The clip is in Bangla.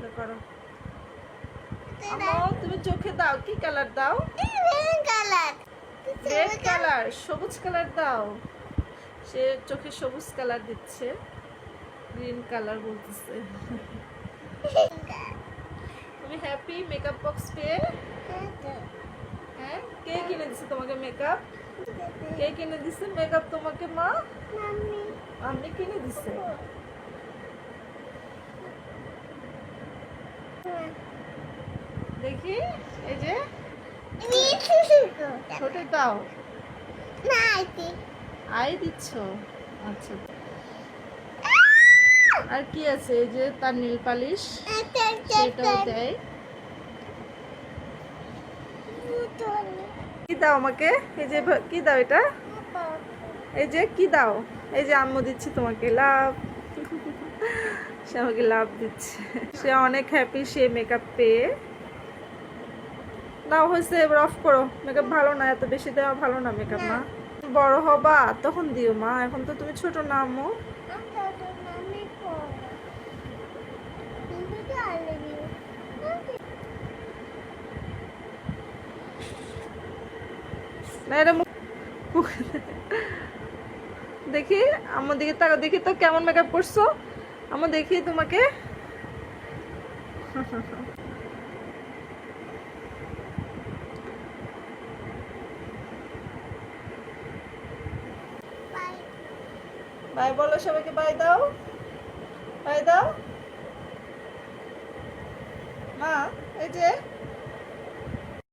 সুন্দর করো। আম্মু তুমি চোখে দাও, কি কালার দাও? রেড কালার, সবুজ কালার দাও। সে চোখে সবুজ কালার দিচ্ছে, গ্রিন কালার বলতেছে। তুমি হ্যাপি মেকআপ বক্স পেয়ে? হ্যাঁ, কে কিনে দিছে তোমাকে মেকআপ? কে কিনে দিছে মেকআপ তোমাকে? মা, আমি কিনে দিছে। দেখি, এই যে ছোটে দাও। আই দিচ্ছ? আচ্ছা। আর কি আছে? এই যে তার নীল পালিশ, সেটাও দেয়। কি দাও আমাকে? এই যে কি দাও এটা? এই যে কি দাও? এই যে আম্মু দিচ্ছে তোমাকে লাভ। সে আমাকে লাভ দিচ্ছে। সে অনেক হ্যাপি সে মেকআপ পেয়ে। নাও হয়েছে, এবার অফ করো। মেকআপ ভালো না, এত বেশি দেওয়া ভালো না মেকআপ। না, বড় হবা তখন দিও মা, এখন তো তুমি ছোট না আম্মু। না, এটা দেখি আম্মু দিকে তাকা, দেখি তো কেমন মেকআপ করছো। আম্মু দেখি তোমাকে। বাই বলো সবাইকে, বাই দাও, বাই দাও। মা, এই যে